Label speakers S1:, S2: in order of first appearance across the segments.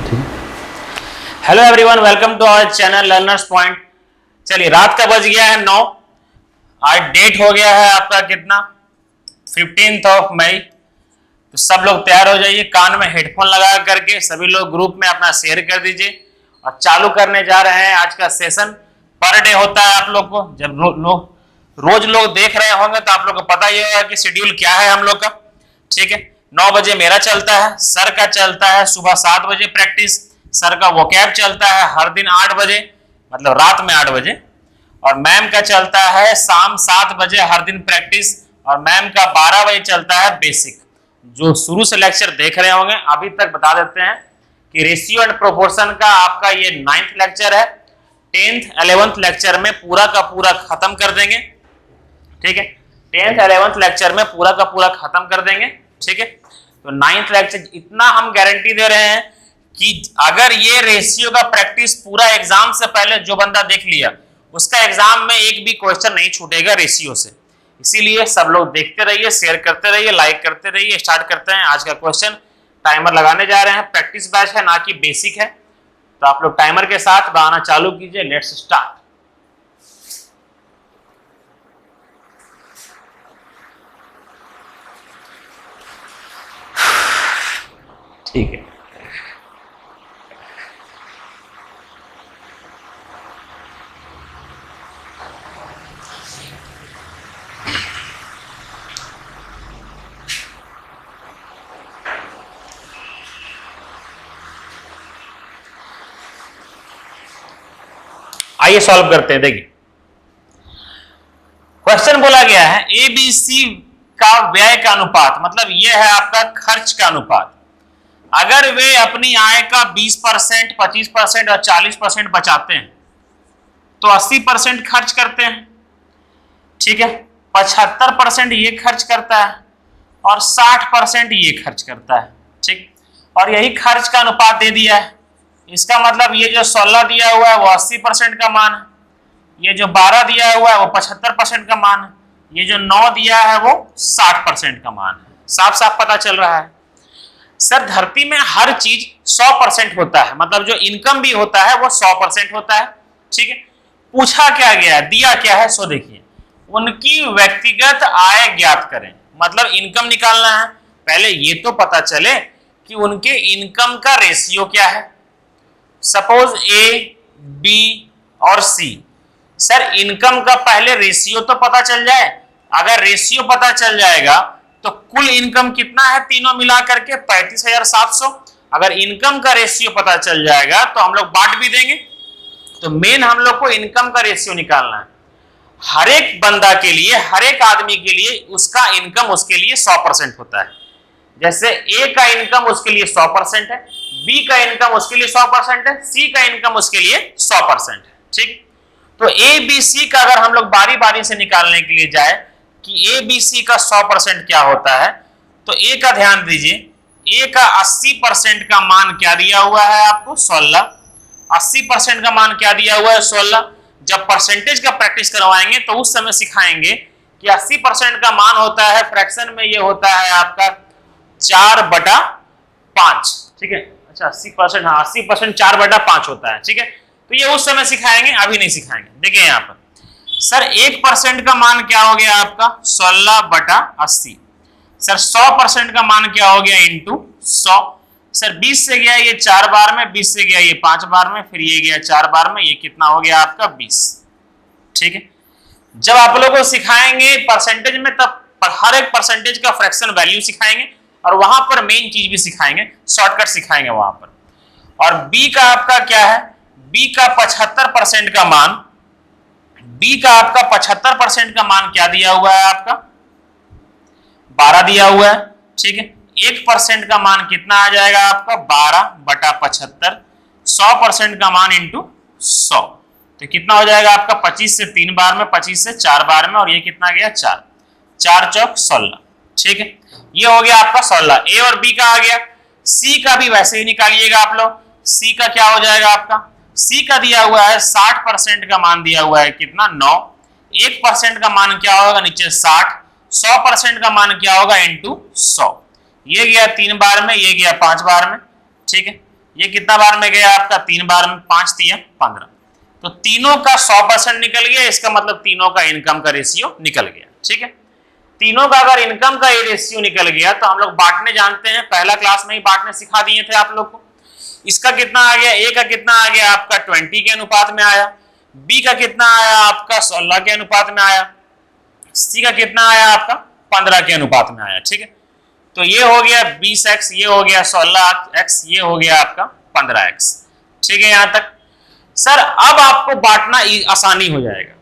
S1: Hello everyone, welcome to our channel Learners Point. चलिए, रात का बज गया है 9। आज डेट हो गया है आपका कितना, 15 मई। तो सब लोग तैयार हो जाइए, कान में हेडफोन लगा करके सभी लोग ग्रुप में अपना शेयर कर दीजिए और चालू करने जा रहे हैं आज का सेशन। पर डे होता है आप लोग को, जब रोज लोग देख रहे होंगे तो आप लोग को पता ही होगा कि शेड्यूल क्या है हम लोग का। ठीक है, 9 बजे मेरा चलता है, सर का चलता है सुबह 7 बजे प्रैक्टिस, सर का वोकैब चलता है हर दिन 8 बजे, मतलब रात में 8 बजे, और मैम का चलता है शाम 7 बजे हर दिन प्रैक्टिस, और मैम का 12 बजे चलता है बेसिक। जो शुरू से लेक्चर देख रहे होंगे अभी तक बता देते हैं कि रेशियो एंड प्रोपोर्शन का आपका ये 9th लेक्चर है। 10th 11th लेक्चर में पूरा का पूरा खत्म कर देंगे। ठीक है, 10th 11th लेक्चर में पूरा का पूरा खत्म कर देंगे। ठीक है, तो 9th लेक्चर इतना हम गारंटी दे रहे हैं कि अगर ये रेशियो का प्रैक्टिस पूरा एग्जाम से पहले जो बंदा देख लिया उसका एग्जाम में एक भी क्वेश्चन नहीं छूटेगा रेशियो से। इसीलिए सब लोग देखते रहिए, शेयर करते रहिए, लाइक करते रहिए। स्टार्ट करते हैं आज का क्वेश्चन। टाइमर लगाने जा रहे हैं, प्रैक्टिस बैच है ना कि बेसिक है, तो आप लोग टाइमर के साथ बनाना चालू कीजिए। Let's start. ठीक है, आइए सॉल्व करते हैं। देखिए, क्वेश्चन बोला गया है एबीसी का व्यय का अनुपात, मतलब यह है आपका खर्च का अनुपात। अगर वे अपनी आय का 20%, 25% और 40% बचाते हैं तो 80% खर्च करते हैं। ठीक है, 75% ये खर्च करता है और 60% ये खर्च करता है। ठीक, और यही खर्च का अनुपात दे दिया है। इसका मतलब ये जो 16 दिया हुआ है वो 80% का मान है, ये जो 12 दिया हुआ है वो 75% का मान है, ये जो 9 दिया है वो 60% का मान है। साफ साफ पता चल रहा है। सर, धरती में हर चीज 100% होता है, मतलब जो इनकम भी होता है वो 100% होता है। ठीक है, पूछा क्या गया है, दिया क्या है, सो देखिए, उनकी व्यक्तिगत आय ज्ञात करें, मतलब इनकम निकालना है। पहले ये तो पता चले कि उनके इनकम का रेशियो क्या है। सपोज ए, बी और सी। सर, इनकम का पहले रेशियो तो पता चल जाए। अगर रेशियो पता चल जाएगा तो कुल इनकम कितना है तीनों मिला करके 35,700। अगर इनकम का रेशियो पता चल जाएगा तो हम लोग बांट भी देंगे। तो मेन हम लोग को इनकम का रेशियो निकालना है। हर एक बंदा के लिए, हर एक आदमी के लिए उसका इनकम उसके लिए 100% होता है। जैसे ए का इनकम उसके लिए 100% है, बी का इनकम उसके लिए 100% है, सी का इनकम उसके लिए 100% है। ठीक, तो ए बी सी का अगर हम लोग बारी बारी से निकालने के लिए जाए कि ए बी सी का 100% क्या होता है, तो ए का ध्यान दीजिए, ए का 80% का मान क्या दिया हुआ है आपको, 16। 80% का मान क्या दिया हुआ है, 16। जब परसेंटेज का प्रैक्टिस करवाएंगे तो उस समय सिखाएंगे कि 80% का मान होता है, फ्रैक्शन में ये होता है आपका 4/5। ठीक है, अच्छा 80%, हाँ 80% 4/5 होता है। ठीक है, तो ये उस समय सिखाएंगे, अभी नहीं सिखाएंगे। देखिए यहाँ पर सर 1% का मान क्या हो गया आपका, 16/80। सर 100% का मान क्या हो गया, इंटू 100। सर 20 से गया ये 4 बार में, 20 से गया ये 5 बार में, फिर ये गया 4 बार में, ये कितना हो गया आपका 20। ठीक है, जब आप लोगों को सिखाएंगे परसेंटेज में तब हर एक परसेंटेज का फ्रैक्शन वैल्यू सिखाएंगे और वहां पर मेन चीज भी सिखाएंगे, शॉर्टकट सिखाएंगे वहां पर। और बी का आपका क्या है, बी का 75% का मान, बी का आपका 75% का मान क्या दिया हुआ है आपका, 12 दिया हुआ है। ठीक है, 1% का मान कितना आ जाएगा आपका, 12/75। 100% का मान इंटू 100, तो कितना हो जाएगा आपका 25 से 3 बार में, 25 से 4 बार में, और ये कितना गया 4, 4 चौक 16। ठीक है, ये हो गया आपका 16। ए और बी का आ गया। सी का भी वैसे ही निकालिएगा आप लोग। सी का क्या हो जाएगा आपका, सी का दिया हुआ है 60% का मान दिया हुआ है कितना, 9। 1% का मान क्या होगा, नीचे 60। 100% का मान क्या होगा, इंटू 100। ये गया 3 बार में, ये गया 5 बार में। ठीक है, ये कितना बार में गया आपका 3 बार में, 5 3 15, तो तीनों का 100% निकल गया, इसका मतलब तीनों का इनकम का रेशियो निकल गया। ठीक है, तीनों का अगर इनकम का ये रेशियो निकल गया तो हम लोग बांटने जानते हैं, पहला क्लास में ही बांटने सिखा दिए थे आप लोग को। इसका कितना आ गया, ए का कितना आ गया आपका 20 के अनुपात में आया, बी का कितना आया आपका 16 के अनुपात में आया, सी का कितना आया आपका 15 के अनुपात में आया। ठीक है, तो ये हो गया 20x, ये हो गया 16x, ये हो गया आपका 15x। ठीक है, यहां तक सर अब आपको बांटना आसानी हो जाएगा।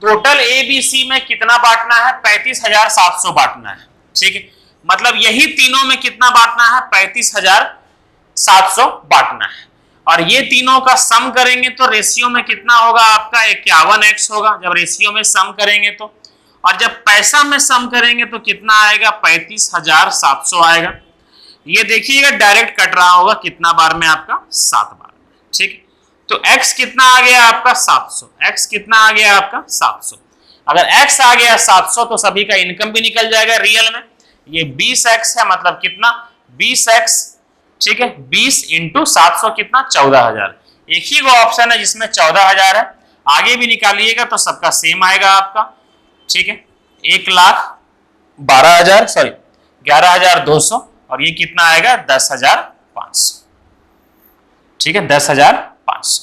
S1: टोटल ए बी सी में कितना बांटना है, 35,700 बांटना है। ठीक है, मतलब यही तीनों में कितना बांटना है, 35,700 बांटना है। और ये तीनों का सम करेंगे तो रेशियो में कितना होगा आपका 51x होगा, जब रेशियो में सम करेंगे तो। और जब पैसा में सम करेंगे तो कितना आएगा, 35,700 आएगा। ये देखिएगा डायरेक्ट कट रहा होगा कितना बार में आपका, 7 बार में। ठीक है, तो x कितना आ गया आपका 700, x कितना आ गया आपका 700। अगर x आ गया 700 तो सभी का इनकम भी निकल जाएगा रियल में। ये 20x है, मतलब कितना 20x। ठीक है, 20 इंटू 700 कितना 14,000। एक ही वो ऑप्शन है जिसमें 14,000 है, आगे भी निकालिएगा तो सबका सेम आएगा आपका। ठीक है, 1,12,000 सॉरी 11,200, और ये कितना आएगा 10,500। ठीक है, 10,500।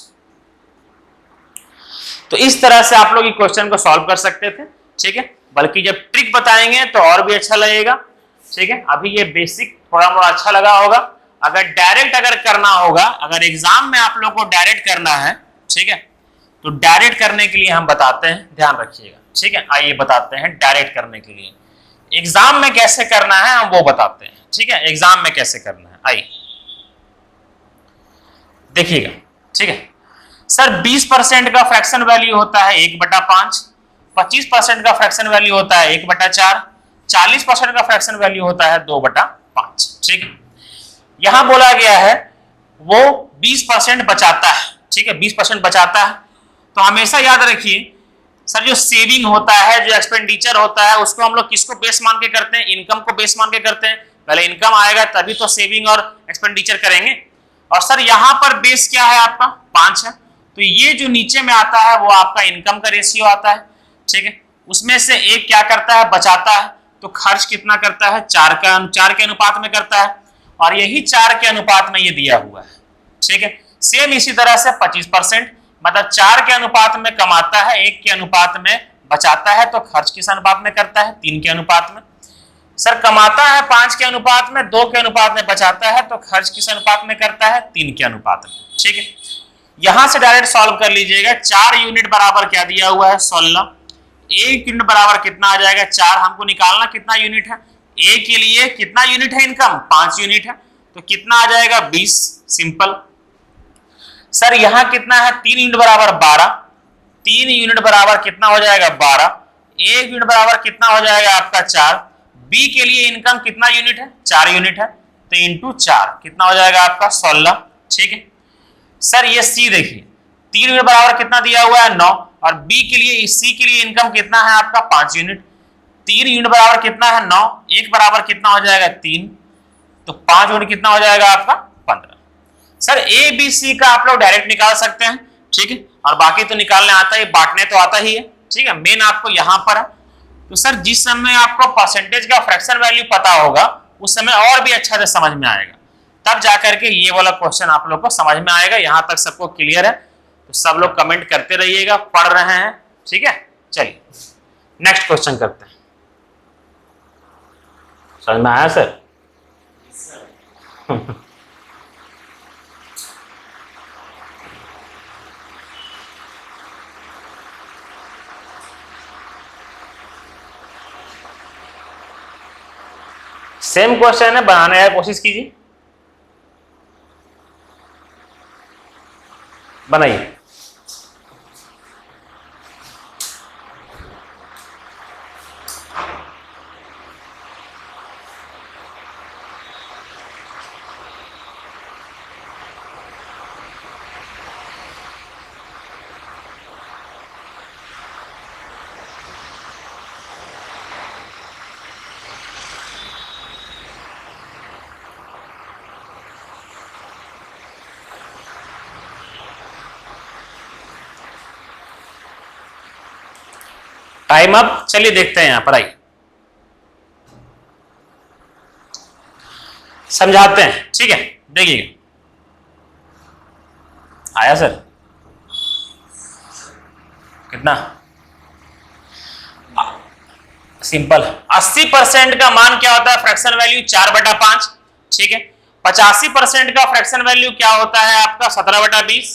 S1: तो इस तरह से आप लोग ये क्वेश्चन को सॉल्व कर सकते थे। ठीक है, बल्कि जब ट्रिक बताएंगे तो और भी अच्छा लगेगा। ठीक है, अभी ये बेसिक थोड़ा मोड़ा अच्छा लगा होगा। अगर डायरेक्ट अगर करना होगा, अगर एग्जाम में आप लोग को डायरेक्ट करना है, ठीक है, तो डायरेक्ट करने के लिए हम बताते हैं, ध्यान रखिएगा। ठीक है, आइए बताते हैं डायरेक्ट करने के लिए एग्जाम में कैसे करना है, हम वो बताते हैं। ठीक है, एग्जाम में कैसे करना है, आइए देखिएगा। ठीक है सर, 20% का फ्रैक्शन वैल्यू होता है 1/5, 25% का फ्रैक्शन वैल्यू होता है 1/4, 40% का फ्रैक्शन वैल्यू होता है 2/5। ठीक है, यहां बोला गया है वो 20% बचाता है। ठीक है, 20% बचाता है, तो हमेशा याद रखिए सर, जो सेविंग होता है, जो एक्सपेंडिचर होता है, उसको हम लोग किसको बेस मान के करते हैं, इनकम को बेस मान के करते हैं। पहले इनकम आएगा तभी तो सेविंग और एक्सपेंडिचर करेंगे। और सर यहाँ पर बेस क्या है आपका 5 है, तो ये जो नीचे में आता है वो आपका इनकम का रेशियो आता है। ठीक है, उसमें से एक क्या करता है, बचाता है, तो खर्च कितना करता है 4 के अनुपात में करता है, और यही 4 के अनुपात में ये दिया हुआ है। ठीक है, सेम इसी तरह से 25%, मतलब 4 के अनुपात में कमाता है, 1 के अनुपात में बचाता है, तो खर्च किस अनुपात में करता है 3 के अनुपात में। सर कमाता है 5 के अनुपात में, 2 के अनुपात में बचाता है, तो खर्च किस अनुपात में करता है 3 के अनुपात में। ठीक है, यहां से डायरेक्ट सॉल्व कर लीजिएगा। 4 यूनिट बराबर क्या दिया हुआ है 16, 1 यूनिट बराबर कितना आ जाएगा 4, हमको निकालना कितना यूनिट है। ए के लिए कितना यूनिट है इनकम 5 यूनिट है, तो कितना आ जाएगा 20, सिंपल। सर यहां कितना है 3 यूनिट बराबर 12, 3 यूनिट बराबर कितना हो जाएगा 12, 1 यूनिट बराबर कितना हो जाएगा आपका 4। बी के लिए इनकम कितना यूनिट है 4 यूनिट है, तो इंटू 4 कितना हो जाएगा आपका 16। ठीक है सर, ये सी देखिए 3 यूनिट बराबर कितना दिया हुआ है 9, और बी के लिए सी के लिए इनकम कितना है आपका 5 यूनिट। 3 यूनिट बराबर कितना है 9, 1 बराबर कितना हो जाएगा 3, तो 5 यूनिट कितना हो जाएगा आपका 15। सर ए बी सी का आप लोग डायरेक्ट निकाल सकते हैं। ठीक है, और बाकी तो निकालने आता है, बांटने तो आता ही है। ठीक है, मेन आपको यहां पर है। तो सर जिस समय आपको परसेंटेज का फ्रैक्शन वैल्यू पता होगा उस समय और भी अच्छा से समझ में आएगा, तब जाकर के ये वाला क्वेश्चन आप लोग को समझ में आएगा। यहां तक सबको क्लियर है तो सब लोग कमेंट करते रहिएगा, पढ़ रहे हैं। ठीक है, चलिए नेक्स्ट क्वेश्चन करते हैं। समझ में आया सर? सेम क्वेश्चन है, बनाने का कोशिश कीजिए, बनाइए। Time up. चलिए देखते हैं यहां पर, आइए समझाते हैं, ठीक है। देखिए आया सर, कितना सिंपल। 80% का मान क्या होता है, फ्रैक्शन वैल्यू 4/5, ठीक है। 85% का फ्रैक्शन वैल्यू क्या होता है आपका 17/20।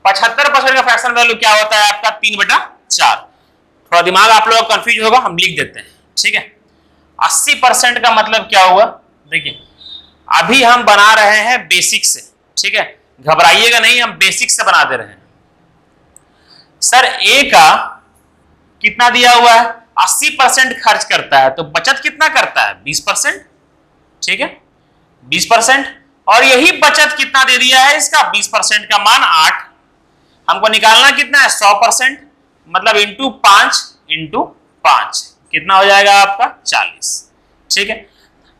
S1: 75% का फ्रैक्शन वैल्यू क्या होता है आपका 3/4। थोड़ा दिमाग आप लोग कंफ्यूज होगा, हम लिख देते हैं, ठीक है। 80% का मतलब क्या हुआ, देखिए अभी हम बना रहे हैं बेसिक से, ठीक है, घबराइएगा नहीं, हम बेसिक से बना दे रहे हैं। सर ए का कितना दिया हुआ है, 80% खर्च करता है, तो बचत कितना करता है 20%, ठीक है 20%। और यही बचत कितना दे दिया है इसका, 20% का मान 8। हमको निकालना कितना है 100%, मतलब इंटू 5 कितना हो जाएगा आपका 40, ठीक है।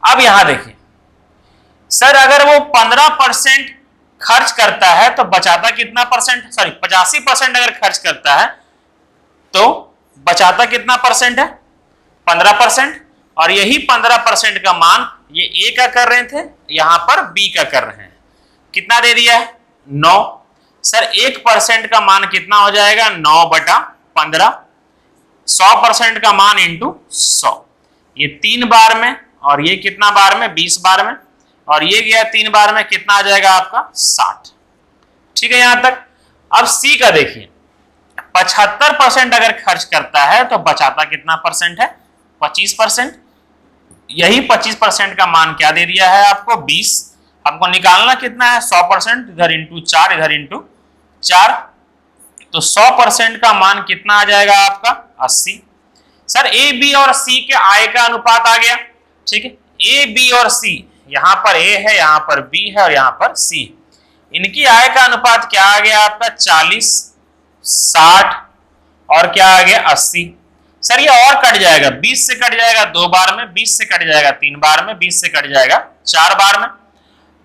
S1: अब यहां देखिए सर, अगर वो 15% खर्च करता है तो बचाता कितना परसेंट, सॉरी 85% अगर खर्च करता है तो बचाता कितना परसेंट है 15%। और यही 15% का मान ये ए का कर रहे थे, यहां पर बी का कर रहे हैं, कितना दे दिया है 9। सर 1% का मान कितना हो जाएगा 9/15, 100% का मान इंटू 100, ये 3 बार में, और ये कितना बार में 20 बार में, और ये गया 3 बार में, कितना आ जाएगा आपका 60, ठीक है यहां तक। अब सी का देखिए, 75% अगर खर्च करता है तो बचाता कितना परसेंट है 25%। यही 25% का मान क्या दे दिया है आपको 20। हमको निकालना कितना है 100%, इधर इंटू 4 इधर इंटू 4, तो 100% का मान कितना आ जाएगा आपका 80। सर ए बी और सी के आय का अनुपात आ गया, ठीक है। ए बी और सी, यहां पर ए है, यहां पर बी है और यहां पर सी, इनकी आय का अनुपात क्या आ गया आपका 40, 60 और क्या आ गया 80। सर ये और कट जाएगा, 20 से कट जाएगा 2 बार में, 20 से कट जाएगा 3 बार में, 20 से कट जाएगा 4 बार में,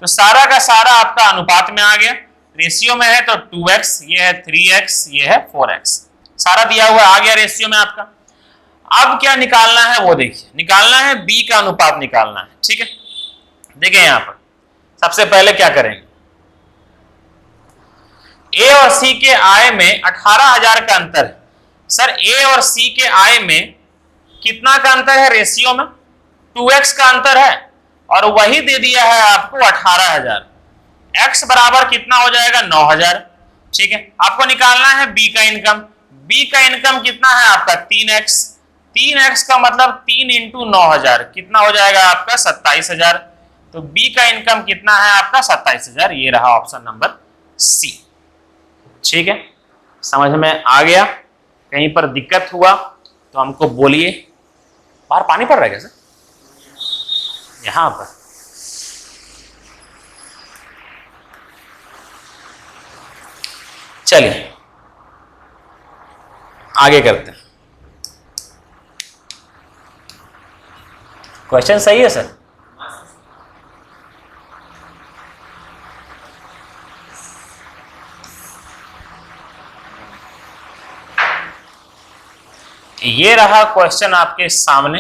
S1: तो सारा का सारा आपका अनुपात में आ गया। रेशियो में है तो 2x, ये है 3x, ये है 4x, सारा दिया हुआ आ गया रेशियो में आपका। अब क्या निकालना है वो देखिए, निकालना है बी का अनुपात निकालना है, ठीक है। देखिए यहां पर सबसे पहले क्या करेंगे, ए और सी के आय में 18,000 का अंतर है। सर ए और सी के आय में कितना का अंतर है रेशियो में, 2x का अंतर है, और वही दे दिया है आपको 18,000। x बराबर कितना हो जाएगा 9,000, ठीक है। आपको निकालना है बी का इनकम। बी का इनकम कितना है आपका 3x, 3x का मतलब 3 इंटू 9,000, कितना हो जाएगा आपका 27,000। तो बी का इनकम कितना है आपका 27,000, ये रहा ऑप्शन नंबर सी, ठीक है। समझ में आ गया, कहीं पर दिक्कत हुआ तो हमको बोलिए। बाहर पानी पड़ रहा है क्या सर, यहां पर चलिए आगे करते हैं। क्वेश्चन सही है सर, ये रहा क्वेश्चन आपके सामने,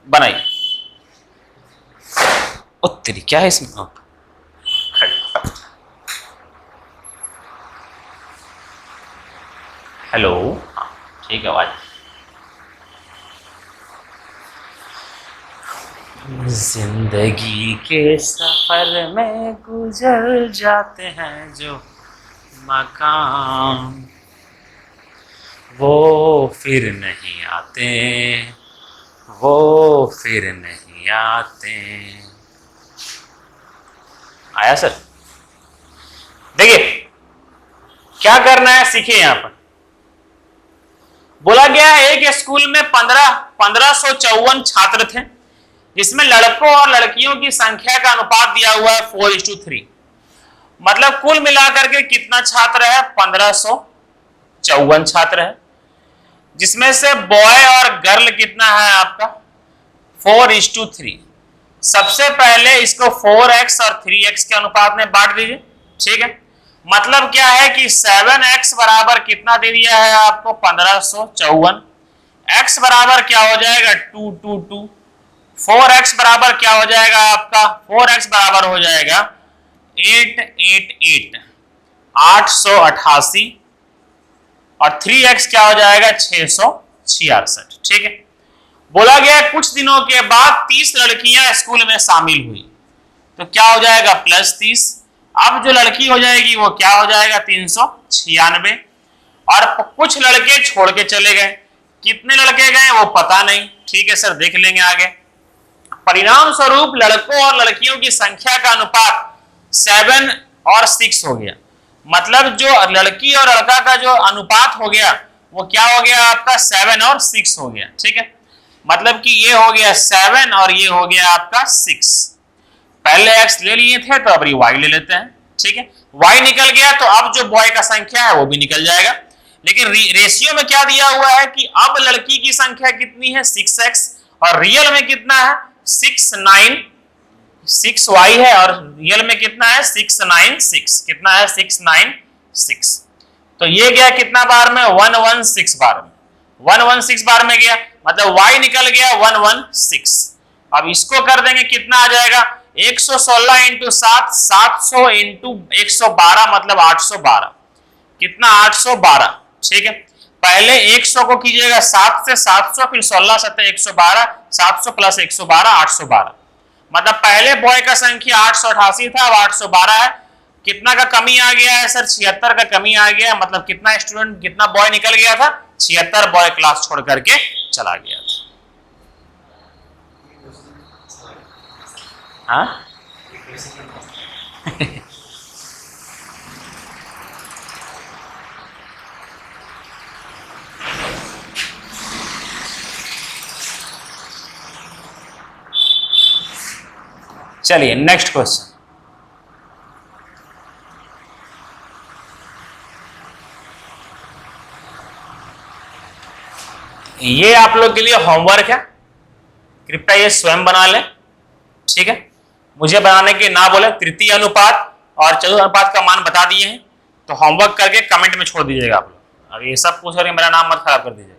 S1: बनाइए। उत्तरी क्या है इसमें, हेलो, हाँ ठीक है। आवाज जिंदगी के सफर में गुजर जाते हैं जो मकाम, वो फिर नहीं आते, वो फिर नहीं आते। आया सर, देखिए क्या करना है सीखिए। यहां पर बोला गया है एक स्कूल में 1554 छात्र थे, जिसमें लड़कों और लड़कियों की संख्या का अनुपात दिया हुआ है 4:3। मतलब कुल मिलाकर के कितना छात्र है 1554 छात्र है, जिसमें से बॉय और गर्ल कितना है आपका 4:3। सबसे पहले इसको 4x और 3x के अनुपात में बांट दीजिए, ठीक है। मतलब क्या है कि 7x बराबर कितना दे दिया है आपको 1554, x बराबर क्या हो जाएगा 2 2 2। 4x बराबर क्या हो जाएगा आपका 4x बराबर हो जाएगा 888 888 और 3x क्या हो जाएगा 666। ठीक है। बोला गया कुछ दिनों के बाद 30 लड़कियां स्कूल में शामिल हुई तो क्या हो जाएगा +30। अब जो लड़की हो जाएगी वो क्या हो जाएगा 396 और कुछ लड़के छोड़ के चले गए। कितने लड़के गए वो पता नहीं। ठीक है सर, देख लेंगे आगे। परिणाम स्वरूप लड़कों और लड़कियों की संख्या का अनुपात 7 और 6 हो गया। मतलब जो लड़की और लड़का का जो अनुपात हो गया वो क्या हो गया आपका 7 और 6 हो गया। ठीक है, मतलब कि ये हो गया 7 और ये हो गया आपका 6। पहले x ले लिए थे तो अब y ले लेते हैं। ठीक है, y निकल गया तो अब जो बॉय का संख्या है वो भी निकल जाएगा। लेकिन रेशियो में क्या दिया हुआ है कि अब लड़की की संख्या कितनी है 6x और रियल में कितना है 6y है और रियल में कितना है 696। कितना है 696। तो ये गया कितना बार में 116 बार में। 116 बार में गया मतलब y निकल गया 116। अब इसको कर देंगे कितना आ जाएगा 116 इंटू 7 700 इंटू 112 मतलब 812। कितना 812। ठीक है, पहले 100 को कीजिएगा 7 से 700 फिर 16 7 112 700 प्लस 112 812। मतलब पहले बॉय का संख्या 888 था अब 812 है। कितना का कमी आ गया है सर 76 का कमी आ गया। मतलब कितना स्टूडेंट कितना बॉय निकल गया था 76 बॉय क्लास छोड़ करके चला गया था। हाँ चलिए नेक्स्ट क्वेश्चन। ये आप लोग के लिए होमवर्क है, कृपया ये स्वयं बना लें। ठीक है, मुझे बनाने के ना बोले। तृतीय अनुपात और चतुर्थ अनुपात का मान बता दिए हैं तो होमवर्क करके कमेंट में छोड़ दीजिएगा आप लोग। अब ये सब पूछ रहे मेरा नाम मत खराब कर दीजिएगा।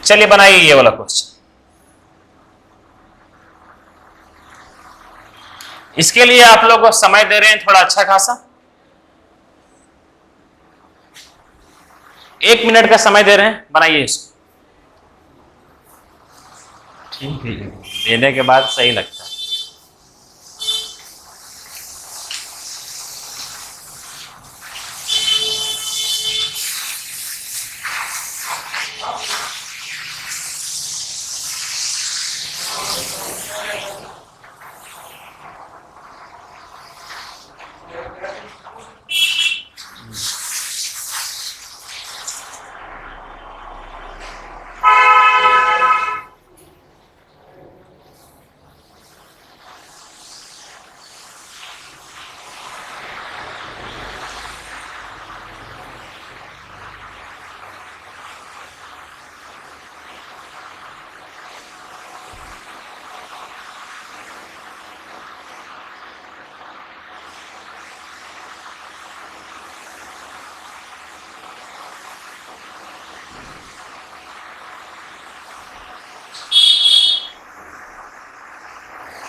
S1: चलिए बनाइए ये वाला क्वेश्चन। इसके लिए आप लोग को समय दे रहे हैं थोड़ा अच्छा खासा, 1 मिनट का समय दे रहे हैं, बनाइए इसको। ठीक है, देने के बाद सही लगता है।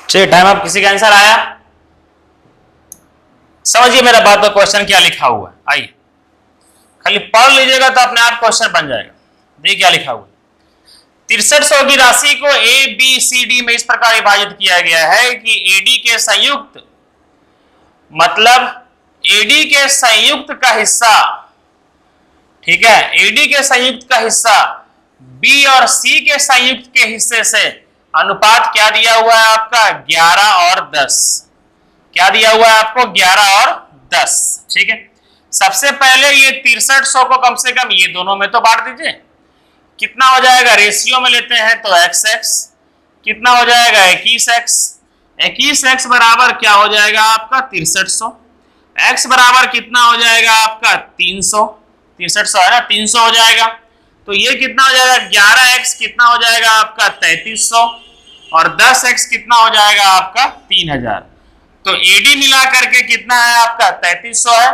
S1: चलिए टाइम आप किसी का आंसर आया? समझिए मेरा बात, तो क्वेश्चन क्या लिखा हुआ है आइए खाली पढ़ लीजिएगा तो अपने आप क्वेश्चन बन जाएगा। देखिए क्या लिखा हुआ है। 6300 की राशि को ए बी सी डी में इस प्रकार विभाजित किया गया है कि एडी के संयुक्त मतलब एडी के संयुक्त का हिस्सा, ठीक है, एडी के संयुक्त का हिस्सा बी और सी के संयुक्त के हिस्से से अनुपात क्या दिया हुआ है आपका 11 और 10। क्या दिया हुआ है आपको 11 और 10। ठीक है, सबसे पहले ये 6300 को कम से कम ये दोनों में तो बांट दीजिए। कितना हो जाएगा, रेशियो में लेते हैं तो xx कितना हो जाएगा 21x। 21x बराबर क्या हो जाएगा आपका 6300। x बराबर कितना हो जाएगा आपका 300। 6300 है ना, 300 हो जाएगा। तो ये कितना हो जाएगा 11x कितना हो जाएगा आपका 3300 और 10x कितना हो जाएगा आपका 3000। तो एडी मिला करके कितना है आपका 3300 है,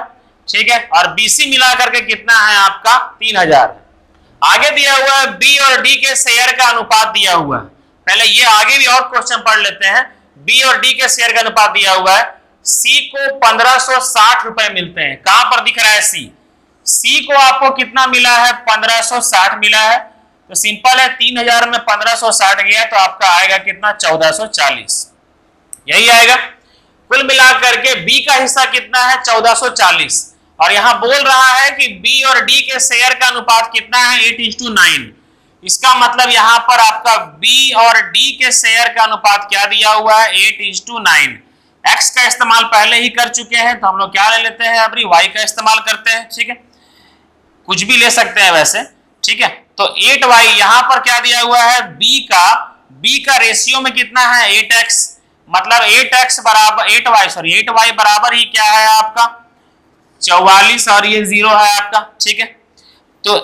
S1: ठीक है, और बीसी मिला करके कितना है आपका 3000 है। आगे दिया हुआ है बी और डी के शेयर का अनुपात दिया हुआ है। पहले ये आगे भी और क्वेश्चन पढ़ लेते हैं। बी और डी के शेयर का अनुपात दिया हुआ है। सी को 1560 रुपए मिलते हैं। कहां पर दिख रहा है सी? सी को आपको कितना मिला है? 1560 मिला है। तो सिंपल है, 3000 में 1560 गया तो आपका आएगा कितना? 1440, यही आएगा। कुल मिलाकर के बी का हिस्सा कितना है? 1440। और यहां बोल रहा है कि बी और डी के शेयर का अनुपात कितना है? 8:9। इसका मतलब यहां पर आपका बी और डी के शेयर का अनुपात क्या दिया हुआ है? 8:9। एक्स का इस्तेमाल पहले ही कर चुके हैं तो हम लोग क्या ले लेते हैं? अभी वाई का इस्तेमाल करते हैं, ठीक है, कुछ भी ले सकते हैं वैसे, ठीक है। तो 8y यहां पर क्या दिया हुआ है? बी का रेशियो में कितना है? 8x, मतलब 8x बराबर 8y बराबर ही क्या है आपका? 44, और ये 0 है आपका, ठीक है। तो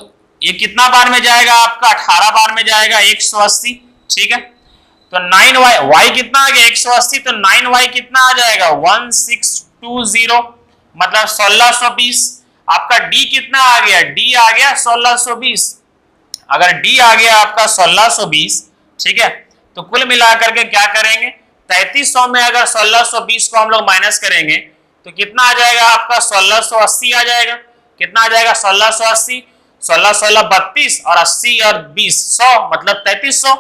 S1: ये कितना बार में जाएगा आपका? 18 बार में जाएगा, 180, ठीक है। तो 9y कितना आ गया? 180, तो 9y कितना आ जाएगा? 1620, मतलब 1620। आपका डी कितना आ गया? डी आ गया 1620। अगर डी आ गया आपका 1620, ठीक है, तो कुल मिलाकर के क्या करेंगे? 3300 में अगर 1620 को हम लोग माइनस करेंगे तो कितना आ जाएगा आपका? 1680 आ जाएगा। कितना आ जाएगा? 1680, 16 16 32, और 80 और 20 100, मतलब 3300।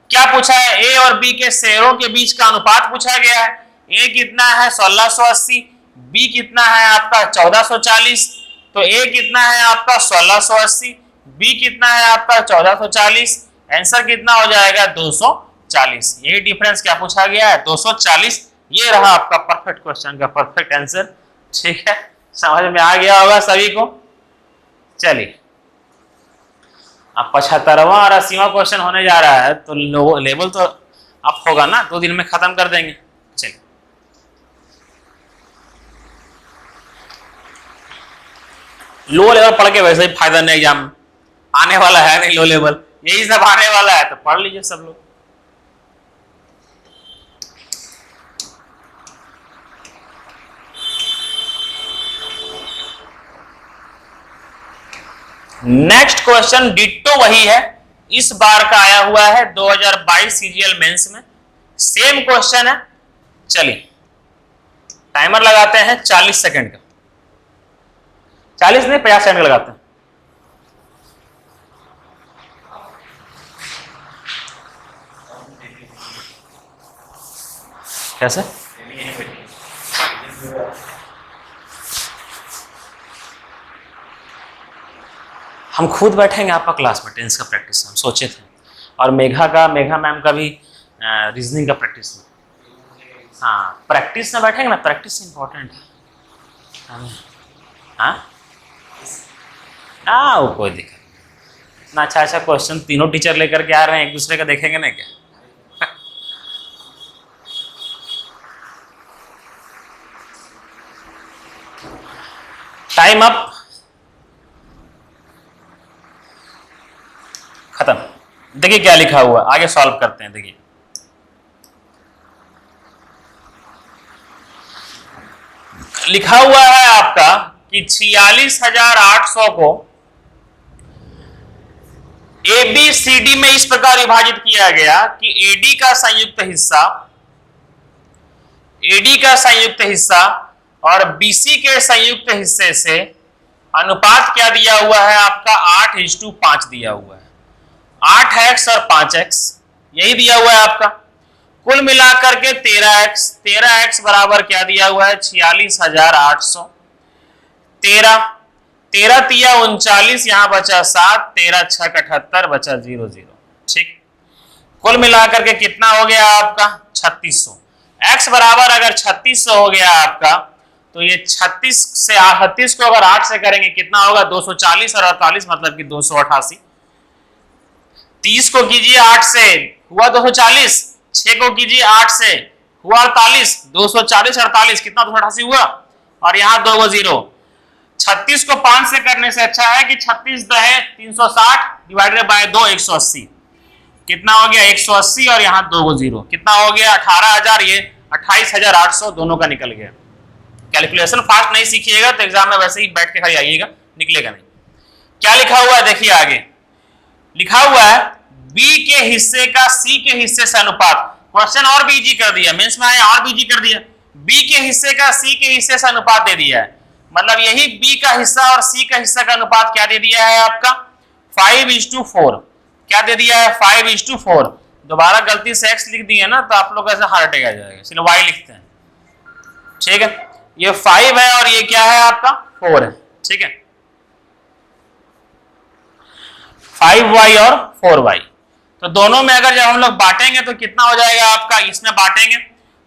S1: क्या पूछा है? ए और बी के शेयरों के बीच का अनुपात पूछा गया है। ए कितना है? 1680, बी कितना है आपका? 1440। तो ए कितना है आपका? 1680, बी कितना है आपका? 1440। आंसर कितना हो जाएगा? 240। यही डिफरेंस क्या पूछा गया है? 240। ये रहा आपका परफेक्ट क्वेश्चन का परफेक्ट आंसर, ठीक है। समझ में आ गया होगा सभी को। चलिए, अब 75वां और 80वां क्वेश्चन होने जा रहा है, तो लेवल तो अप होगा ना, 2 दिन में खत्म कर देंगे। चलिए, लो लेवल पढ़ के वैसे ही फायदा नहीं, एग्जाम आने वाला है नहीं, लो लेवल यही सब आने वाला है, तो पढ़ लीजिए सब लोग। नेक्स्ट क्वेश्चन डिट्टो वही है, इस बार का आया हुआ है 2022 सीजीएल मेंस में, सेम क्वेश्चन है। चलिए, टाइमर लगाते हैं 40 सेकंड का, 40 नहीं 50 सेकंड लगाते हैं। कैसे? हम खुद बैठेंगे आपका क्लास में, टेंस का प्रैक्टिस हम सोचे थे, और मेघा मैम का भी रीजनिंग का प्रैक्टिस है। हाँ, प्रैक्टिस में बैठेंगे ना, प्रैक्टिस इंपॉर्टेंट है। हाँ, वो कोई दिक्कत नहीं। इतना अच्छा क्वेश्चन तीनों टीचर लेकर के आ रहे हैं, एक दूसरे का देखेंगे ना क्या? टाइम अप, खत्म। देखिए क्या लिखा हुआ, आगे सॉल्व करते हैं। देखिए, लिखा हुआ है आपका कि 46,800 को ए बी सी डी में इस प्रकार विभाजित किया गया कि एडी का संयुक्त हिस्सा और बीसी के संयुक्त हिस्से से अनुपात क्या दिया हुआ है आपका? 8:5 दिया हुआ है। 8x और 5x यही दिया हुआ है आपका। कुल मिलाकर के 13x बराबर क्या दिया हुआ है? 46,800। 13 तिया 39, यहां बचा 7, 13 6 78, बचा 0 0, ठीक। कुल मिलाकर के कितना हो गया आपका? 3600। x बराबर अगर 3600 हो गया आपका, तो ये 36 से 38 को अगर 8 से करेंगे कितना होगा? 240, और 48 मतलब कि 288। 30 को कीजिए 8 से, हुआ 240। 6 को कीजिए 8 से, हुआ 48। 240 48 कितना? 288 हुआ, और यहाँ 2 0। 36 को 5 से करने से अच्छा है कि 36 दहे 360 डिवाइडेड बाय 2, 180। कितना हो गया? 180, और यहाँ 2 0 कितना हो गया? 18,000। ये 28,800 दोनों का निकल गया। कैलकुलेशन फास्ट नहीं सीखिएगा तो एग्जाम में वैसे ही बैठ के खाली आइएगा, निकलेगा नहीं। क्या लिखा हुआ है देखिए आगे, लिखा हुआ है बी के हिस्से का सी के हिस्से से अनुपात। क्वेश्चन और भी इजी कर दिया, मेंस में आया और भी इजी कर दिया। बी के हिस्से का सी के हिस्से से अनुपात दे दिया है, मतलब यही बी का हिस्सा और सी का हिस्सा का अनुपात क्या दे दिया है आपका 5:4। क्या दे दिया है 5:4। दोबारा गलती से x लिख दिए ना तो आप लोग ऐसा हार्ट अटैक आ जाएगा, इसलिए y लिखते हैं। ठीक है, ये 5 है और ये क्या है आपका 4 है। ठीक है, 5y और 4y, तो दोनों में अगर जब हम लोग बांटेंगे तो कितना हो जाएगा आपका, इसमें बांटेंगे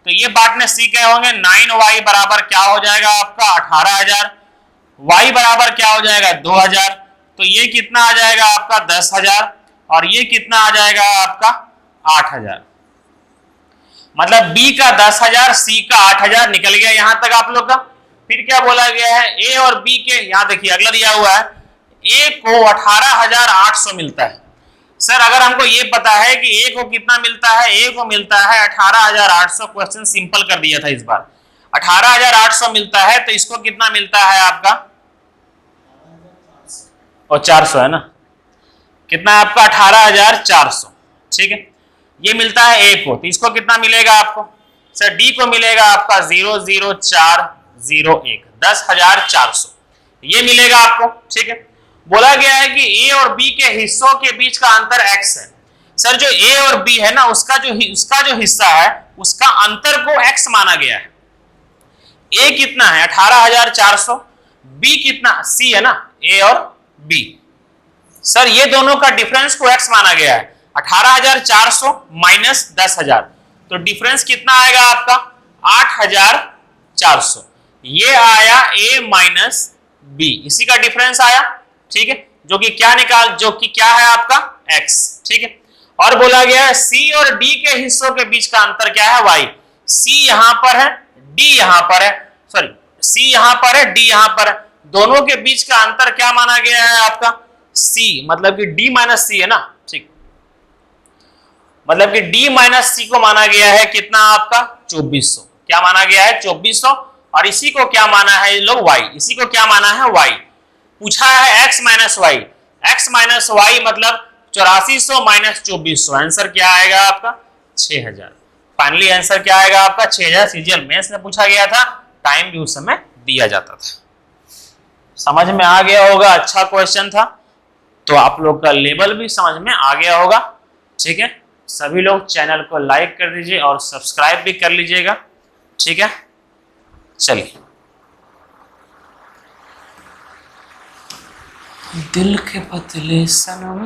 S1: तो ये बांटने सी के होंगे 9y बराबर क्या हो जाएगा आपका 18,000, y बराबर क्या हो जाएगा 2,000, तो ये कितना आ जाएगा आपका 10,000 और ये कितना आ जाएगा आपका 8,000। मतलब b का 10,000 c का 8,000 निकल गया यहां तक आप लोग का। फिर क्या बोला गया है a और b के, यहां देखिए अगला दिया हुआ है a को 18,800 मिलता है। सर अगर हमको ये पता है कि a को कितना मिलता है, a को मिलता है 18,800, क्वेश्चन सिंपल कर दिया था इस बार। 18,800 मिलता है तो इसको कितना मिलता है आपका, और 400 है ना, कितना है आपका 18,400। ठीक है, ये मिलता है a को, तो इसको कितना मिलेगा आपको, सर d को मिलेगा आपका 00401, 10,400 ये मिलेगा आपको। ठीक है, बोला गया है कि a और b के हिस्सों के बीच का अंतर x है। सर जो a और b है ना उसका जो हिस्सा है उसका अंतर को x माना गया है। a कितना है 18,400, b कितना c है ना a और b, सर ये दोनों का डिफरेंस को x माना गया है। 18,400 माइनस 10,000, तो डिफरेंस कितना आएगा आपका 8,400, ये आया a माइनस b, इसी का डिफरेंस आया। ठीक है, जो कि क्या है आपका x। ठीक है, और बोला गया है c और d के हिस्सों के बीच का अंतर क्या है y। c यहां पर है, d यहां पर है, सॉरी c यहां पर है, d यहां पर है, दोनों के बीच का अंतर क्या माना गया है आपका c, मतलब कि d माइनस c है ना। ठीक, मतलब कि d माइनस c को माना गया है कितना आपका 2400, क्या माना गया है 2400, और इसी को क्या माना है लोग y, इसी को क्या माना है y। पूछा है x minus y, x minus y मतलब 8400 माइनस 2400, आंसर क्या आएगा आपका 6,000। फाइनली आंसर क्या आएगा आपका 6,000। सीजीएल मेंस में पूछा गया था, टाइम भी उस समय दिया जाता था। समझ में आ गया होगा, अच्छा क्वेश्चन था, तो आप लोग का लेवल भी समझ में आ गया होगा। ठीक है, सभी लोग चैनल को लाइक कर दीजिए और सब्सक्राइब भी कर लीजिएगा। ठीक है, चलिए। दिल के पतले सनम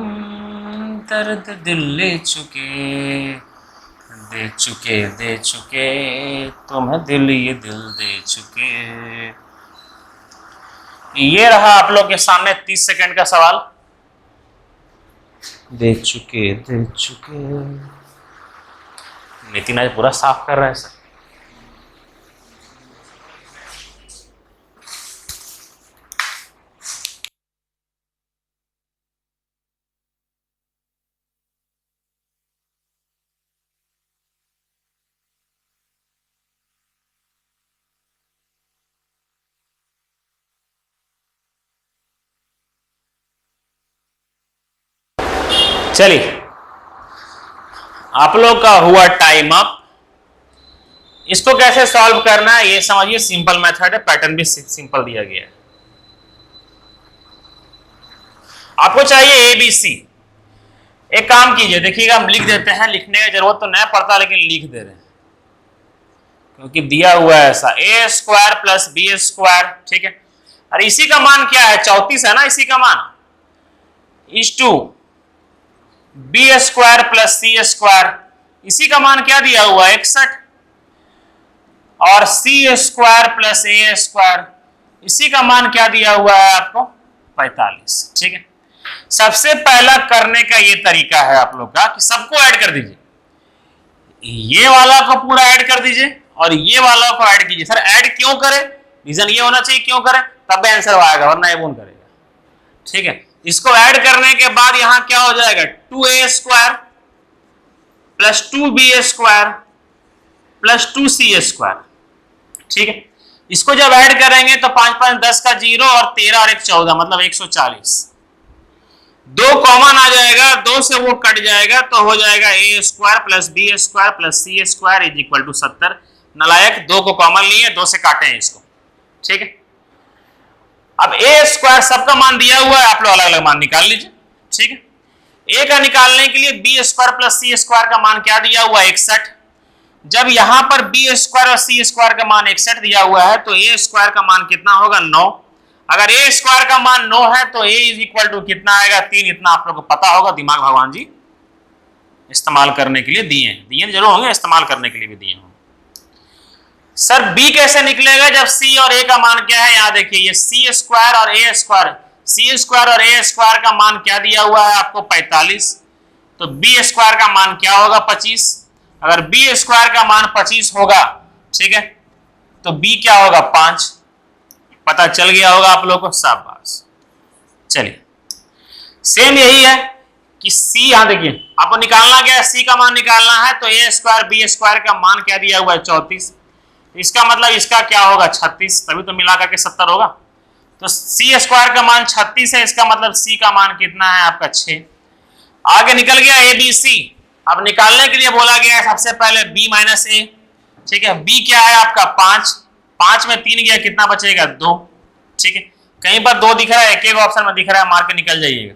S1: दर्द दिल ले चुके, दे चुके तुम्हें दिल, ये दिल दे चुके। ये रहा आप लोग के सामने 30 सेकंड का सवाल। दे चुके नितिन आज पूरा साफ कर रहा है सर। चलिए, आप लोग का हुआ टाइम अप। इसको कैसे सॉल्व करना है ये समझिए, सिंपल मेथड है, पैटर्न भी सिंपल दिया गया है। आपको चाहिए ABC। एक काम कीजिए, देखिएगा हम लिख देते हैं, लिखने की जरूरत तो नहीं पड़ता लेकिन लिख दे रहे हैं क्योंकि दिया हुआ है ऐसा, a square plus b square. ठीक है, और इसी का मान क्या है 34 है ना, इसी का मान is to b square plus c square, इसी का मान क्या दिया हुआ है 61, और c square plus a square, इसी का मान क्या दिया हुआ है आपको 45। ठीक है, सबसे पहला करने का ये तरीका है आप लोग का कि सबको ऐड कर दीजिए, ये वाला को पूरा ऐड कर दीजिए और ये वाला को ऐड कीजिए। सर ऐड क्यों करें, रीजन ये होना चाहिए क्यों करें, तब आंसर आएगा, वरना ये कौन करेगा। ठीक है, इसको ऐड करने के बाद यहां क्या हो जाएगा 2a square plus 2b square plus 2c²। ठीक है, इसको जब ऐड करेंगे तो 5 5 10 का 0 और 13 और 1 14, मतलब 140। 2 कॉमन आ जाएगा, 2 से वो कट जाएगा तो हो जाएगा a² plus b² plus c² is equal to 70। नलायक 2 को कॉमन लिए, 2 से काटे हैं इसको। ठीक है, अब a² सबका मान दिया हुआ है, आप लोग अलग अलग मान निकाल लीजिए। ठीक है, a का निकालने के लिए b² प्लस c² का मान क्या दिया हुआ है, 61। जब यहां पर b² और c² का मान 61 दिया हुआ है तो a² का मान कितना होगा, 9। अगर a² का मान 9 है तो a इज इक्वल टू कितना आएगा, 3। इतना आप लोग को पता होगा, दिमाग भगवान जी इस्तेमाल करने के लिए दिए हैं, दिए जरूर होंगे, इस्तेमाल करने के लिए भी दिए होंगे। सर b कैसे निकलेगा जब c और a का मान क्या है, यहां देखिए ये c² और a², c² और a² का मान क्या दिया हुआ है आपको, 45। तो b² का मान क्या होगा, 25। अगर b² का मान 25 होगा, ठीक है, तो b क्या होगा, 5। पता चल गया होगा आप लोगों को, शाबाश। चलिए, सेम यही है कि c, यहां देखिए आपको निकालना क्या है, c का मान निकालना है तो a² b² का मान क्या दिया हुआ है, 34। इसका मतलब इसका क्या होगा, 36, तभी तो मिला करके 70 होगा। तो c² का मान 36 है, इसका मतलब c का मान कितना है आपका, 6। आगे निकल गया ABC। अब निकालने के लिए बोला गया है सबसे पहले b माइनस a। ठीक है, b क्या है आपका, 5। 5 में 3 गया, कितना बचेगा, 2। ठीक है, कहीं पर 2 दिख रहा है, एक ऑप्शन में दिख रहा है, मार के निकल जाइएगा।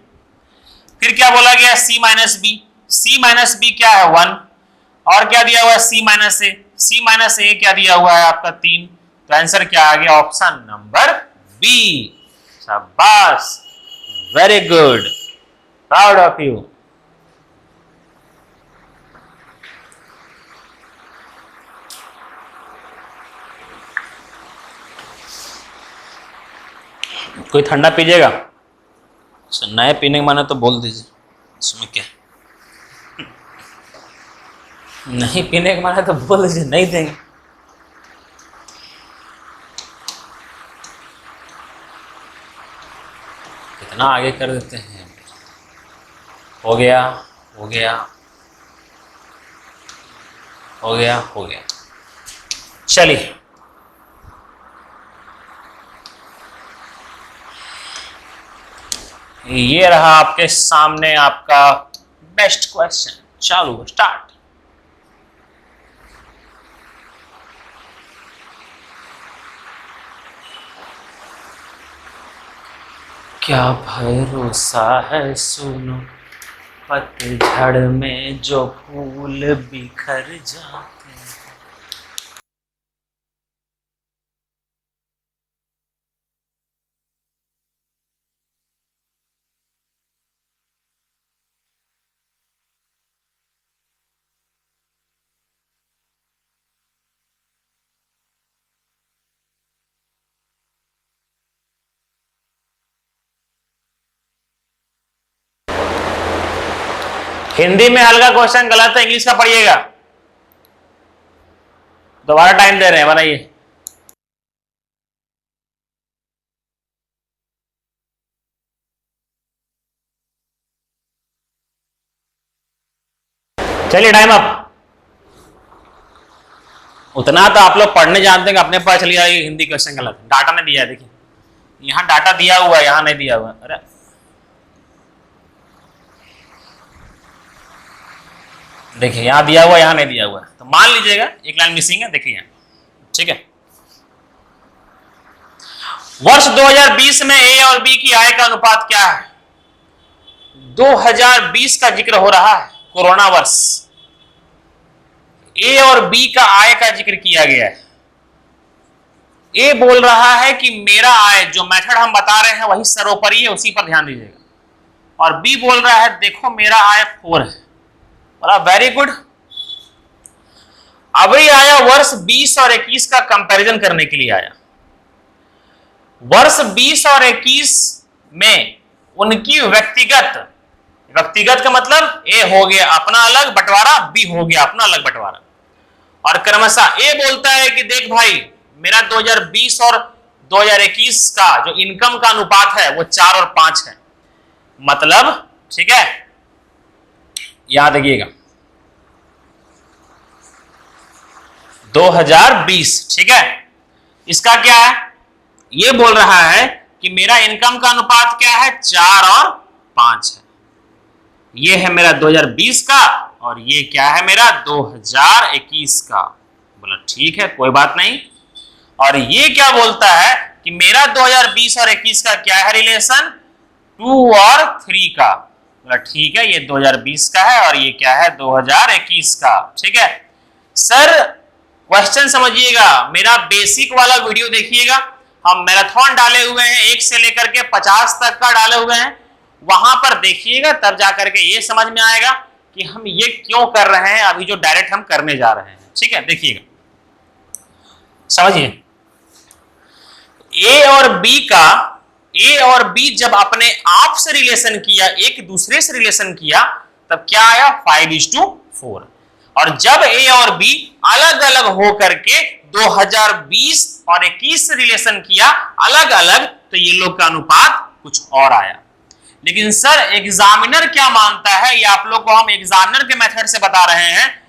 S1: फिर क्या बोला गया, c minus b। c minus b क्या है, 1। और क्या दिया हुआ है, c minus a। c minus a क्या दिया हुआ है आपका, 3। तो आंसर क्या आ गया, ऑप्शन नंबर बी। शाबाश, very good, proud of you. कोई ठंडा पीजिएगा, नए पीने के माने तो बोल दीजिए, इसमें क्या, नहीं पीने के माने तो बोल दीजिए, नहीं देंगे। कितना आगे कर देते हैं। हो गया, हो गया, हो गया, हो गया। चलिए, ये रहा आपके सामने आपका बेस्ट क्वेश्चन। चालू, स्टार्ट। क्या भरोसा है सुनो, पतझड़ में जो फूल बिखर जाते हैं। हिंदी में हल्का क्वेश्चन गलत है, इंग्लिश का पढ़िएगा। दोबारा टाइम दे रहे हैं, बनाइए। चलिए, टाइम अप। उतना तो आप लोग पढ़ने जानते हैं, अपने पास चलिए, हिंदी क्वेश्चन गलत, डाटा ने दिया है, देखिए यहाँ डाटा दिया हुआ है, यहाँ नहीं दिया हुआ। अरे देखिए, यहाँ दिया हुआ, यहाँ नहीं दिया हुआ, तो मान लीजिएगा एक लाइन मिसिंग है, देखिए यहाँ। ठीक है, वर्ष 2020 में ए और बी की आय का अनुपात क्या है। 2020 का जिक्र हो रहा है, कोरोना वर्ष। ए और बी का आय का जिक्र किया गया है। ए बोल रहा है कि मेरा आय, जो मेथड हम बता रहे हैं वही सर्वोपरि है, उसी पर ध्यान दीजिएगा। और बी बोल रहा है देखो मेरा आय 4 है। बोला वेरी गुड। अभी आया वर्ष 20 और 21 का कंपैरिजन करने के लिए आया। वर्ष 20 और 21 में उनकी व्यक्तिगत का मतलब ए हो गया अपना अलग बंटवारा, बी हो गया अपना अलग बंटवारा। और क्रमशः ए बोलता है कि देख भाई, मेरा 2020 और 2021 का जो इनकम का अनुपात है वो 4 और 5 है। मतलब, ठीक है, याद रखिएगा, 2020, ठीक है। इसका क्या है, ये बोल रहा है कि मेरा इनकम का अनुपात क्या है, 4 और 5 है। ये है मेरा 2020 का और ये क्या है मेरा 2021 का। बोला ठीक है, कोई बात नहीं। और ये क्या बोलता है कि मेरा 2020 और 21 का क्या है रिलेशन, 2 और 3 का। बोला ठीक है, ये 2020 का है और ये क्या है 2021 का, ठीक है। सर क्वेश्चन समझिएगा, मेरा बेसिक वाला वीडियो देखिएगा, हम मैराथन डाले हुए हैं 1 से लेकर के 50 तक का डाले हुए हैं, वहां पर देखिएगा, तब जाकर के ये समझ में आएगा कि हम ये क्यों कर रहे हैं अभी जो डायरेक्ट हम करने जा रहे हैं, ठीक है। देखिएगा, समझिए, ए और बी जब अपने आप से रिलेशन किया, एक दूसरे से रिलेशन किया, तब क्या आया 5:4। और जब ए और बी अलग अलग हो करके 2020 और 21 से रिलेशन किया अलग अलग, तो ये लोग का अनुपात कुछ और आया। लेकिन सर एग्जामिनर क्या मानता है, ये आप लोग को हम एग्जामिनर के मेथड से बता रहे हैं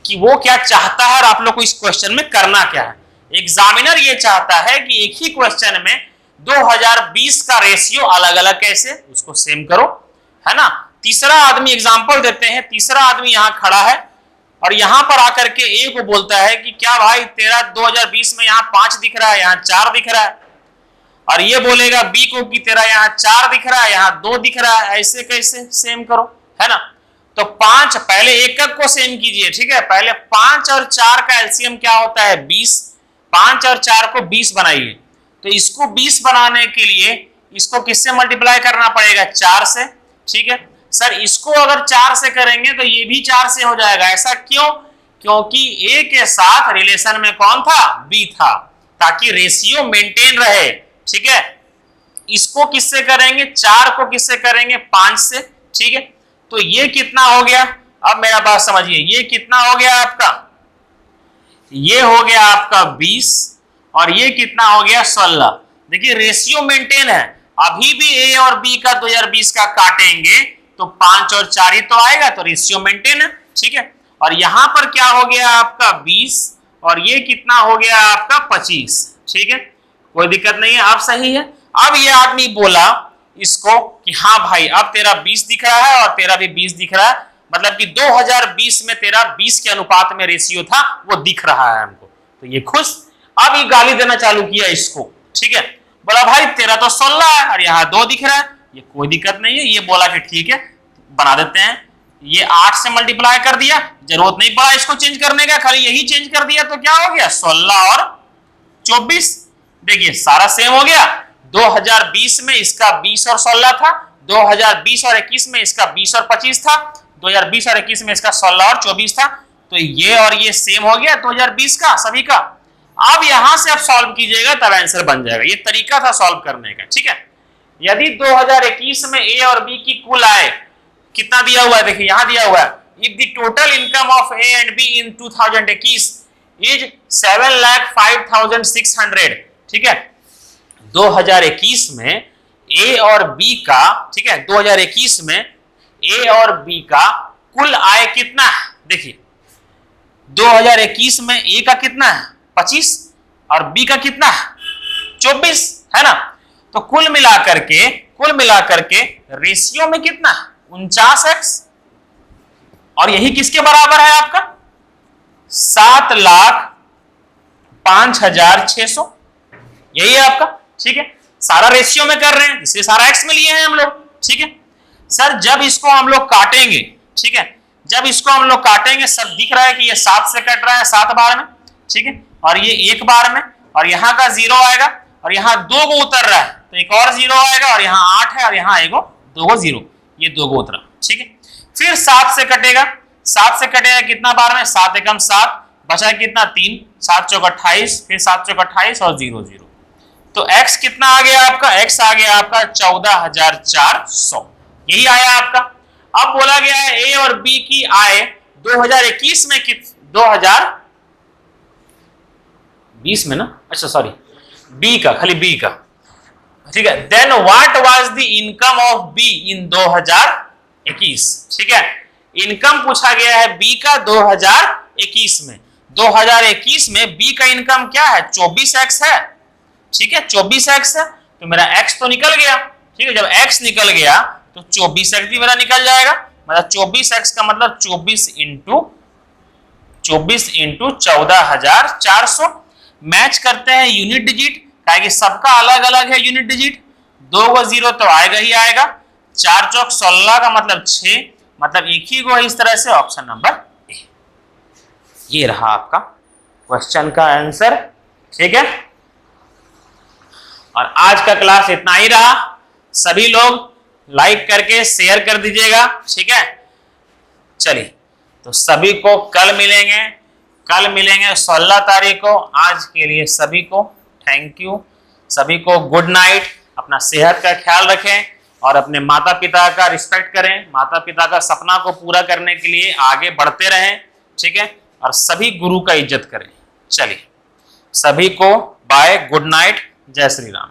S1: कि वो क्या चाहता है और आप लोग को इस क्वेश्चन में करना क्या है। एग्जामिनर ये चाहता है कि एक ही क्वेश्चन में 2020 का रेशियो अलग अलग कैसे, उसको सेम करो, है ना। तीसरा आदमी एग्जांपल देते हैं, तीसरा आदमी यहां खड़ा है और यहां पर आकर के ए को बोलता है कि क्या भाई तेरा 2020 में यहां 5 दिख रहा है, यहां 4 दिख रहा है। और ये बोलेगा बी को कि तेरा यहां 4 दिख रहा है, यहां 2 दिख रहा है, ऐसे कैसे सेम करो, है ना। तो 5 पहले एकक को सेम कीजिए, ठीक है। पहले 5 और 4 का एलसीएम क्या होता है 20, 5 और 4 को 20 बनाइए। तो इसको 20 बनाने के लिए इसको किससे मल्टीप्लाई करना पड़ेगा, 4 से, ठीक है। सर इसको अगर 4 से करेंगे तो ये भी 4 से हो जाएगा, ऐसा क्यों, क्योंकि ए के साथ रिलेशन में कौन था, बी था, ताकि रेशियो मेंटेन रहे, ठीक है। इसको किससे करेंगे, 4 को किससे करेंगे 5 से, ठीक है। तो ये कितना हो गया, अब मेरा बात समझिए, ये कितना हो गया आपका, ये हो गया आपका 20 और ये कितना हो गया 16। देखिए रेशियो मेंटेन है, अभी भी ए और बी का 2020 का काटेंगे तो 5 और 4 ही तो आएगा, तो रेशियो मेंटेन है, ठीक है। और यहां पर क्या हो गया आपका 20 और ये कितना हो गया आपका 25, ठीक है, कोई दिक्कत नहीं है, अब सही है। अब ये आदमी बोला इसको कि हाँ भाई अब तेरा 20 दिख रहा है और तेरा भी 20 दिख रहा है, मतलब कि 2020 में तेरा 20 के अनुपात में रेशियो था, वो दिख रहा है हमको, तो ये खुश। अब ये गाली देना चालू किया इसको, ठीक है। बोला भाई तेरा तो 16 है और यहाँ 2 दिख रहा है, ये कोई दिक्कत नहीं है। ये बोला कि ठीक है बना देते हैं, ये 8 से मल्टीप्लाई कर दिया, जरूरत नहीं पड़ा इसको चेंज करने का, खाली यही चेंज कर दिया तो क्या हो गया 16 और 24। देखिए सारा सेम हो गया, 2020 में इसका 20 और 16 था, 2020 और 21 में इसका 20 और 25 था, 2020 और 21 में इसका 16 और 24 था, तो ये और ये सेम हो गया 2020 का सभी का। अब यहां से आप सॉल्व कीजिएगा तब आंसर बन जाएगा, ये तरीका था सॉल्व करने का, ठीक है। यदि 2021 में ए और बी की कुल आय कितना दिया हुआ है, देखिए यहां दिया हुआ है, if the total income of A and B in 2021 is 7,05,600, ठीक है। 2021 में ए और बी का, ठीक है, 2021 में ए और बी का कुल आय कितना है, देखिए 2021 में ए का कितना है 25 और बी का कितना है 24, है ना। तो कुल मिलाकर के रेशियो में कितना 49x, और यही किसके बराबर है आपका 7,05,600, यही है आपका, ठीक है। सारा रेशियो में कर रहे हैं इसलिए सारा x में लिए हैं हम लोग, ठीक है। सर जब इसको हम लोग काटेंगे, ठीक है, जब इसको हम लोग काटेंगे सब दिख रहा है कि ये 7 से कट रहा है 7 बार में, ठीक है, और ये 1 बार में, और यहाँ का 0 आएगा और यहाँ 2 को उतर रहा है तो एक और 0 आएगा, और यहाँ 8 है और यहाँ आएगा 2 0, ये 2 को उतरा, ठीक है। फिर 7 से कटेगा, 7 से कटेगा कितना बार में 7 एकम 7, बचा कितना 3, 7 चौक 28, फिर 7 चौक 28 और 0 0, तो x कितना आ गया आपका, x आ गया आपका 14,400, यही आया आपका। अब बोला गया है ए और बी की आय 2021 में 2020 में ना, अच्छा सॉरी बी का, खाली बी का, ठीक है। Then what was the income of b in 2021, ठीक है। इनकम पूछा गया है बी का 2021 में, 2021 में बी का इनकम क्या है, 24x है, ठीक है, 24x है, तो मेरा x तो निकल गया, ठीक है, जब x निकल गया तो 24x भी मेरा निकल जाएगा, मतलब 24x का मतलब 24 इंटू 14,400। मैच करते हैं यूनिट डिजिट, क्या कि सबका अलग अलग है यूनिट डिजिट, 2 को 0 तो आएगा ही आएगा, 4 चौक 16 का मतलब 6, मतलब एक ही को है, इस तरह से ऑप्शन नंबर ए। ये रहा आपका क्वेश्चन का आंसर, ठीक है। और आज का क्लास इतना ही रहा, सभी लोग लाइक करके शेयर कर दीजिएगा, ठीक है। चलिए, तो सभी को कल मिलेंगे 16 तारीख को। आज के लिए सभी को थैंक यू, सभी को गुड नाइट। अपना सेहत का ख्याल रखें और अपने माता पिता का रिस्पेक्ट करें, माता पिता का सपना को पूरा करने के लिए आगे बढ़ते रहें, ठीक है, और सभी गुरु का इज्जत करें। चलिए, सभी को बाय, गुड नाइट, जय श्री राम।